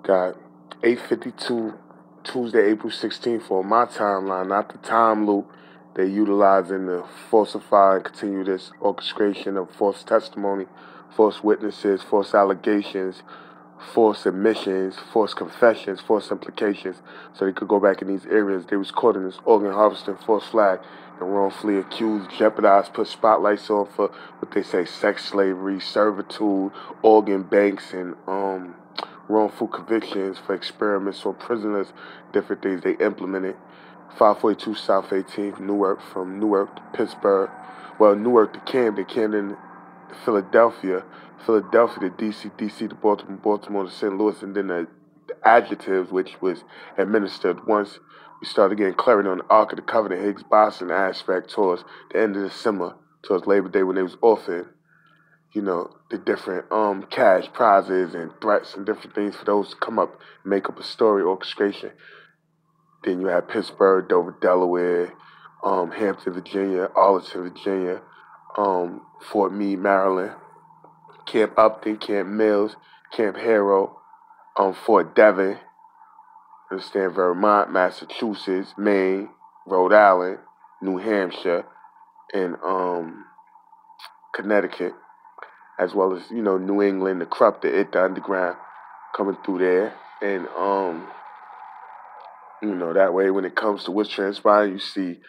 Got 8:52 Tuesday, April 16th for my timeline, not the time loop they utilizing to falsify and continue this orchestration of false testimony, false witnesses, false allegations, false admissions, false confessions, false implications, so they could go back in these areas. They was caught in this organ harvesting, false flag, and wrongfully accused, jeopardized, put spotlights on for what they say sex slavery, servitude, organ banks, and wrongful convictions for experiments on prisoners, different things they implemented. 542 South 18th, Newark, from Newark to Pittsburgh. Well, Newark to Camden to Philadelphia, Philadelphia to DC, DC to Baltimore, Baltimore to St. Louis, and then the adjectives, which was administered once we started getting clarity on the Ark of the Covenant, Higgs boson aspect towards the end of December, towards Labor Day when they was offered, the different cash prizes and threats and different things for those to come up and make up a story orchestration. Then you have Pittsburgh, Dover, Delaware, Hampton, Virginia, Arlington, Virginia, Fort Meade, Maryland, Camp Upton, Camp Mills, Camp Harrow, Fort Devon, Vermont, Massachusetts, Maine, Rhode Island, New Hampshire, and Connecticut, as well as, New England, the Krupp, the Underground coming through there. And, that way when it comes to what's transpiring, you see,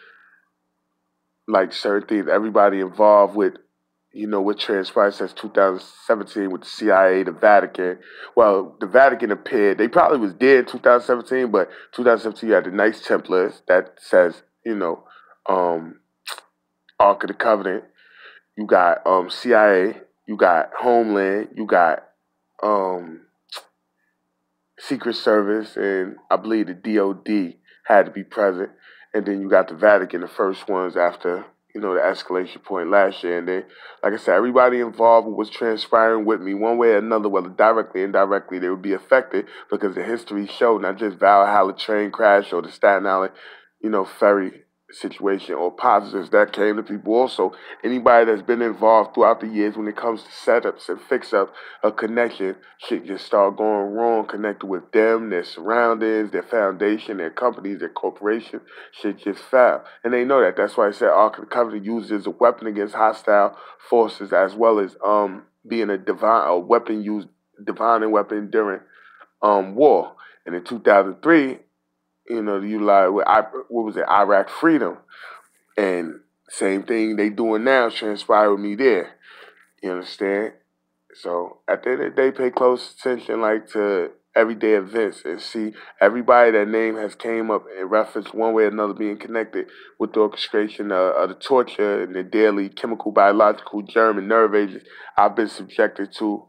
like, certain things, everybody involved with, what transpired since 2017 with the CIA, the Vatican. Well, the Vatican appeared, they probably was dead in 2017, but 2017 you had the Knights Templars that says, Ark of the Covenant. You got CIA, you got Homeland, you got Secret Service, and I believe the DOD had to be present. And then you got the Vatican, the first ones after, the escalation point last year. And then, like I said, everybody involved with what's transpiring with me, one way or another, whether directly or indirectly, they would be affected because the history showed not just Valhalla train crash or the Staten Island, ferry situation or positives that came to people. Also, anybody that's been involved throughout the years when it comes to setups and fix-ups, a connection, shit just start going wrong, connected with them, their surroundings, their foundation, their companies, their corporation, shit just fell. And they know that. That's why I said Ark of the Covenant used as a weapon against hostile forces, as well as being a weapon used, divine weapon during war. And in 2003, you like what was it, Iraq Freedom, and same thing they doing now transpired with me there. You understand? So at the end of the day, pay close attention, like, to everyday events and see everybody that name has came up in reference one way or another being connected with the orchestration of the torture and the daily chemical, biological, germ, and nerve agents I've been subjected to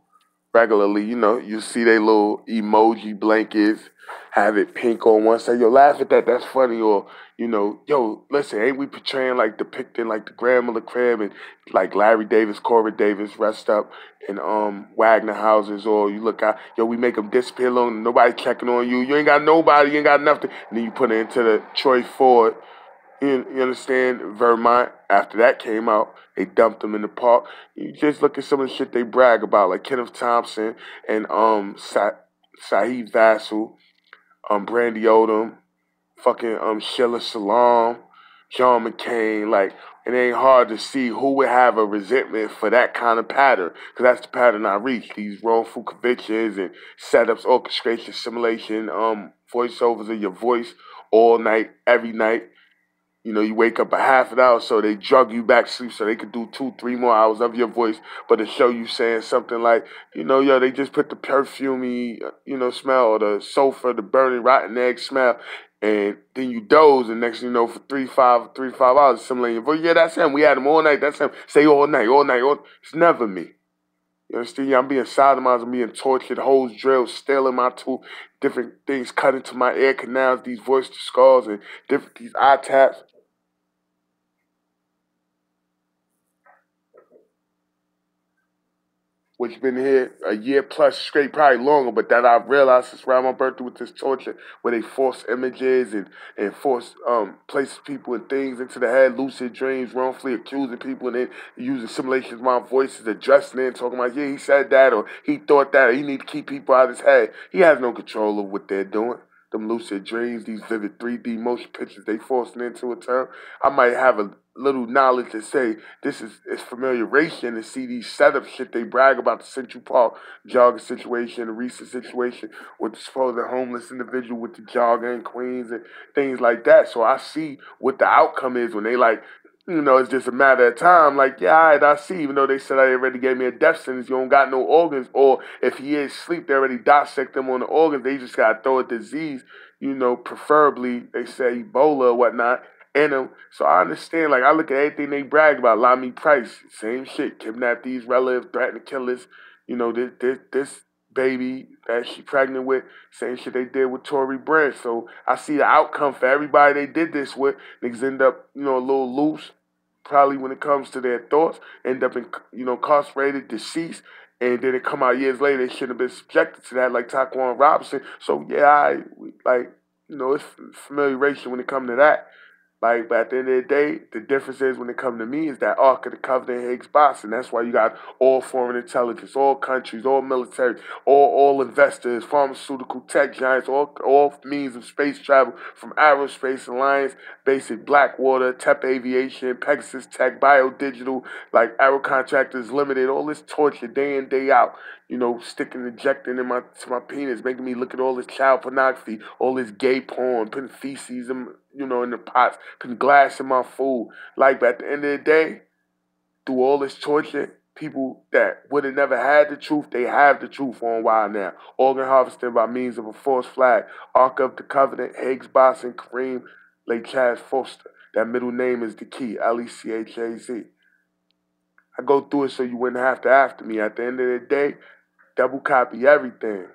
regularly. You see they little emoji blankets, have it pink on one side. Yo, laugh at that. That's funny. Or, yo, listen, ain't we portraying, like, depicting, like, the grandmother crib and, like, Larry Davis, Cora Davis, rest up, and Wagner houses. Or you look out, yo, we make them disappear alone. Nobody checking on you. You ain't got nobody. You ain't got nothing. And then you put it into the Troy Ford. You understand? Vermont, after that came out, they dumped them in the park. You just look at some of the shit they brag about, like Kenneth Thompson and Saheed Vassell, Brandy Odom, fucking Sheila Salam, John McCain. Like, it ain't hard to see who would have a resentment for that kind of pattern, because that's the pattern I reach. These wrongful convictions and setups, orchestration, simulation, voiceovers of your voice all night, every night. You wake up a half an hour, so they drug you back to sleep so they could do 2-3 more hours of your voice, but to show you saying something like, they just put the perfumey, smell, or the sulfur, the burning rotten egg smell, and then you doze, and next thing you know, for 3-5 hours, assimilating your voice. Yeah, that's him. We had him all night. That's him. Say all night. It's never me. You understand? Yeah, I'm being sodomized, I'm being tortured, holes drilled, still in my tooth, different things cut into my ear canals, these voice scars, and these eye taps. which been here a year plus straight, probably longer, but that I've realized is around my birthday with this torture where they force images and force places people and things into the head, lucid dreams, wrongfully accusing people and then using simulations of my voices, addressing it, talking about, yeah, he said that or he thought that or he need to keep people out of his head. He has no control of what they're doing. Them lucid dreams, these vivid 3D motion pictures they forcing into a term. I might have a little knowledge to say this is it's familiarization to see these setup shit they brag about the Central Park jogger situation, the recent situation with the supposed homeless individual with the jogger in Queens and things like that. So I see what the outcome is when they like, it's just a matter of time. Like, yeah, all right, I see. Even though they said I already gave me a death sentence, you don't got no organs. Or if he is asleep, they already dissect them on the organs. They just got to throw a disease, preferably, they say Ebola or whatnot, in them. So I understand. Like, I look at everything they brag about. Lamy Price, same shit. Kidnap these relatives, threaten to kill us. This baby that she pregnant with, same shit they did with Tory Branch. So I see the outcome for everybody they did this with. Niggas end up, a little loose probably when it comes to their thoughts, end up incarcerated, deceased, and then it come out years later they shouldn't have been subjected to that, like Taquan Robinson. So yeah, it's familiarization when it comes to that. Like, but at the end of the day, the difference is when it comes to me is that Ark of the Covenant Higgs boson. That's why you got all foreign intelligence, all countries, all military, all investors, pharmaceutical tech giants, all means of space travel from Aerospace Alliance, Basic Blackwater, TEP Aviation, Pegasus Tech, Biodigital, like Aero Contractors Limited, all this torture day in, day out. Sticking, injecting to my penis, making me look at all this child pornography, all this gay porn, putting feces in the pots, putting glass in my food. Like, but at the end of the day, through all this torture, people that would have never had the truth, they have the truth for a while now. Organ harvesting by means of a false flag. Ark of the Covenant, Higgs Boson, Kareem, Lake Chaz Foster. That middle name is the key, Lechaz. I go through it so you wouldn't have to after me. At the end of the day, double copy everything.